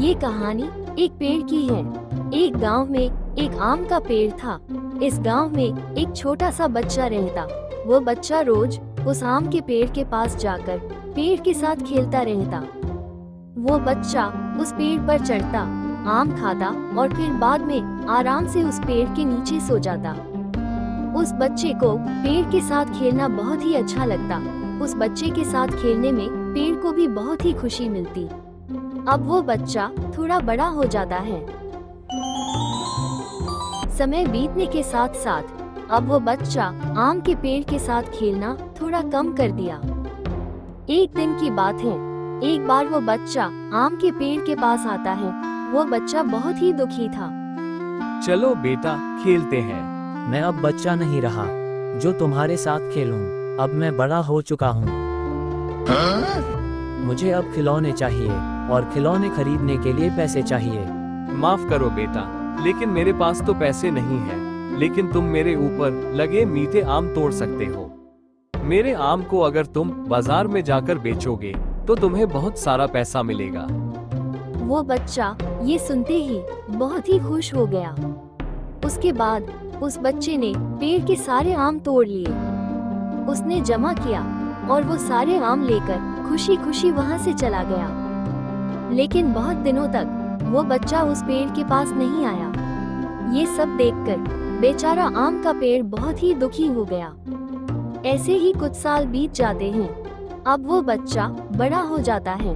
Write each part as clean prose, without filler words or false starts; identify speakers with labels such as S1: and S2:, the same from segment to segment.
S1: ये कहानी एक पेड़ की है। एक गांव में एक आम का पेड़ था। इस गांव में एक छोटा सा बच्चा रहता। वो बच्चा रोज उस आम के पेड़ के पास जाकर पेड़ के साथ खेलता रहता। वो बच्चा उस पेड़ पर चढ़ता, आम खाता और फिर बाद में आराम से उस पेड़ के नीचे सो जाता। उस बच्चे को पेड़ के साथ खेलना बहुत ही अच्छा लगता। उस बच्चे के साथ खेलने में पेड़ को भी बहुत ही खुशी मिलती। अब वो बच्चा थोड़ा बड़ा हो जाता है। समय बीतने के साथ साथ अब वो बच्चा आम के पेड़ के साथ खेलना थोड़ा कम कर दिया। एक दिन की बात है, एक बार वो बच्चा आम के पेड़ के पास आता है। वो बच्चा बहुत ही दुखी था।
S2: चलो बेटा खेलते हैं।
S3: मैं अब बच्चा नहीं रहा जो तुम्हारे साथ खेलूं। अब मैं बड़ा हो चुका हूँ। मुझे अब खिलौने चाहिए और खिलौने खरीदने के लिए पैसे चाहिए।
S2: माफ करो बेटा, लेकिन मेरे पास तो पैसे नहीं हैं। लेकिन तुम मेरे ऊपर लगे मीठे आम तोड़ सकते हो। मेरे आम को अगर तुम बाजार में जाकर बेचोगे तो तुम्हें बहुत सारा पैसा मिलेगा।
S1: वो बच्चा ये सुनते ही बहुत ही खुश हो गया। उसके बाद उस बच्चे ने पेड़ के सारे आम तोड़ लिए। उसने जमा किया और वो सारे आम लेकर खुशी खुशी वहाँ से चला गया। लेकिन बहुत दिनों तक वो बच्चा उस पेड़ के पास नहीं आया। ये सब देखकर बेचारा आम का पेड़ बहुत ही दुखी हो गया। ऐसे ही कुछ साल बीत जाते हैं। अब वो बच्चा बड़ा हो जाता है।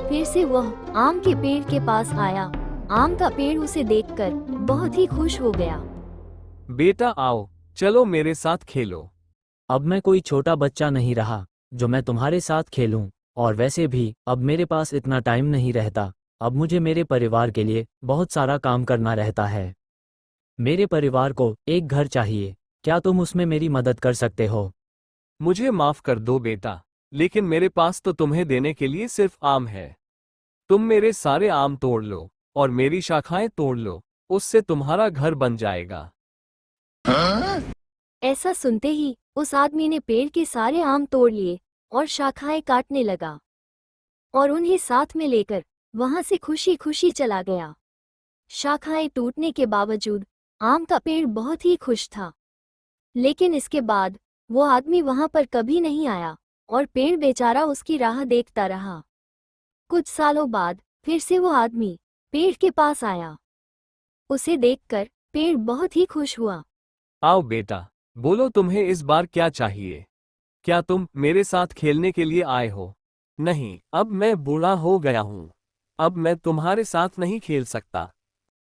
S1: फिर से वह आम के पेड़ के पास आया। आम का पेड़ उसे देखकर बहुत ही खुश हो गया।
S2: बेटा आओ, चलो मेरे साथ खेलो।
S3: अब मैं कोई छोटा बच्चा नहीं रहा जो मैं तुम्हारे साथ खेलूं। और वैसे भी अब मेरे पास इतना टाइम नहीं रहता। अब मुझे मेरे परिवार के लिए बहुत सारा काम करना रहता है। मेरे परिवार को एक घर चाहिए। क्या तुम उसमें मेरी मदद कर सकते हो?
S2: मुझे माफ कर दो बेटा, लेकिन मेरे पास तो तुम्हें देने के लिए सिर्फ आम है। तुम मेरे सारे आम तोड़ लो और मेरी शाखाएं तोड़ लो, उससे तुम्हारा घर बन जाएगा।
S1: ऐसा सुनते ही उस आदमी ने पेड़ के सारे आम तोड़ लिए और शाखाएं काटने लगा और उन्हें साथ में लेकर वहां से खुशी खुशी चला गया। शाखाएं टूटने के बावजूद आम का पेड़ बहुत ही खुश था। लेकिन इसके बाद वो आदमी वहां पर कभी नहीं आया और पेड़ बेचारा उसकी राह देखता रहा। कुछ सालों बाद फिर से वो आदमी पेड़ के पास आया। उसे देखकर पेड़ बहुत ही खुश हुआ।
S2: आओ बेटा, बोलो तुम्हें इस बार क्या चाहिए? क्या तुम मेरे साथ खेलने के लिए आए हो? नहीं, अब मैं बूढ़ा हो गया हूँ। अब मैं तुम्हारे साथ नहीं खेल सकता।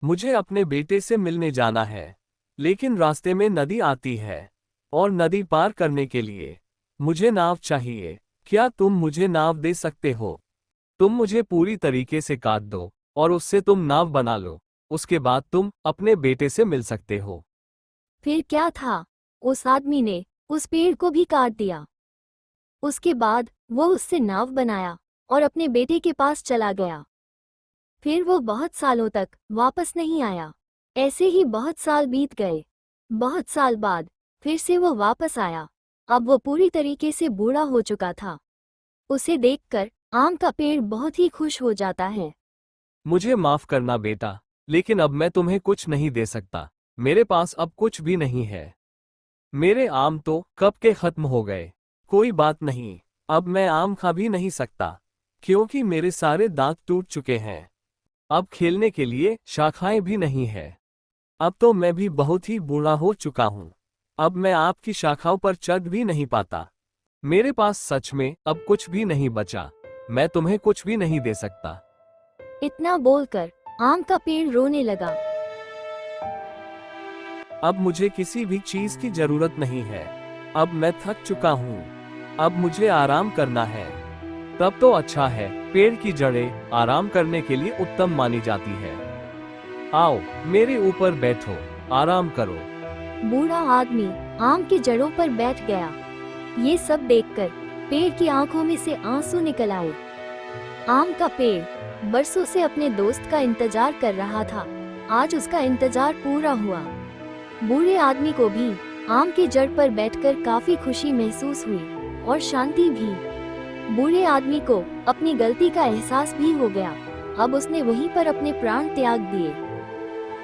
S2: मुझे अपने बेटे से मिलने जाना है। लेकिन रास्ते में नदी आती है और नदी पार करने के लिए मुझे नाव चाहिए। क्या तुम मुझे नाव दे सकते हो? तुम मुझे पूरी तरीके से काट दो और उससे तुम नाव बना लो। उसके बाद तुम अपने बेटे से मिल सकते हो।
S1: फिर क्या था, उस आदमी ने उस पेड़ को भी काट दिया। उसके बाद वो उससे नाव बनाया और अपने बेटे के पास चला गया। फिर वो बहुत सालों तक वापस नहीं आया। ऐसे ही बहुत साल बीत गए। बहुत साल बाद फिर से वो वापस आया। अब वो पूरी तरीके से बूढ़ा हो चुका था। उसे देखकर आम का पेड़ बहुत ही खुश हो जाता है।
S2: मुझे माफ करना बेटा, लेकिन अब मैं तुम्हें कुछ नहीं दे सकता। मेरे पास अब कुछ भी नहीं है। मेरे आम तो कब के खत्म हो गए। कोई बात नहीं, अब मैं आम खा भी नहीं सकता क्योंकि मेरे सारे दांत टूट चुके हैं। अब खेलने के लिए शाखाएं भी नहीं है। अब तो मैं भी बहुत ही बूढ़ा हो चुका हूँ। अब मैं आपकी शाखाओं पर चढ़ भी नहीं पाता। मेरे पास सच में अब कुछ भी नहीं बचा। मैं तुम्हें कुछ भी नहीं दे सकता।
S1: इतना बोलकर आम का पेड़ रोने लगा।
S2: अब मुझे किसी भी चीज की जरूरत नहीं है। अब मैं थक चुका हूँ। अब मुझे आराम करना है। तब तो अच्छा है, पेड़ की जड़ें आराम करने के लिए उत्तम मानी जाती है। आओ मेरे ऊपर बैठो, आराम करो।
S1: बूढ़ा आदमी आम की जड़ों पर बैठ गया। ये सब देखकर पेड़ की आंखों में से आंसू निकल आए। आम का पेड़ बरसों से अपने दोस्त का इंतजार कर रहा था। आज उसका इंतजार पूरा हुआ। बूढ़े आदमी को भी आम की जड़ पर बैठकर काफी खुशी महसूस हुई और शांति भी। बूढ़े आदमी को अपनी गलती का एहसास भी हो गया। अब उसने वहीं पर अपने प्राण त्याग दिए।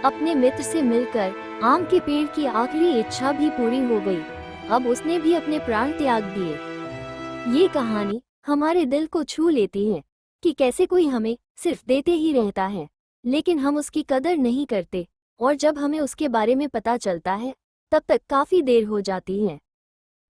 S1: अपने मित्र से मिलकर आम के पेड़ की आखिरी इच्छा भी पूरी हो गई। अब उसने भी अपने प्राण त्याग दिए। ये कहानी हमारे दिल को छू लेती है कि कैसे कोई हमें सिर्फ देते ही रहता है, लेकिन हम उसकी कदर नहीं करते, और जब हमें उसके बारे में पता चलता है तब तक काफी देर हो जाती है।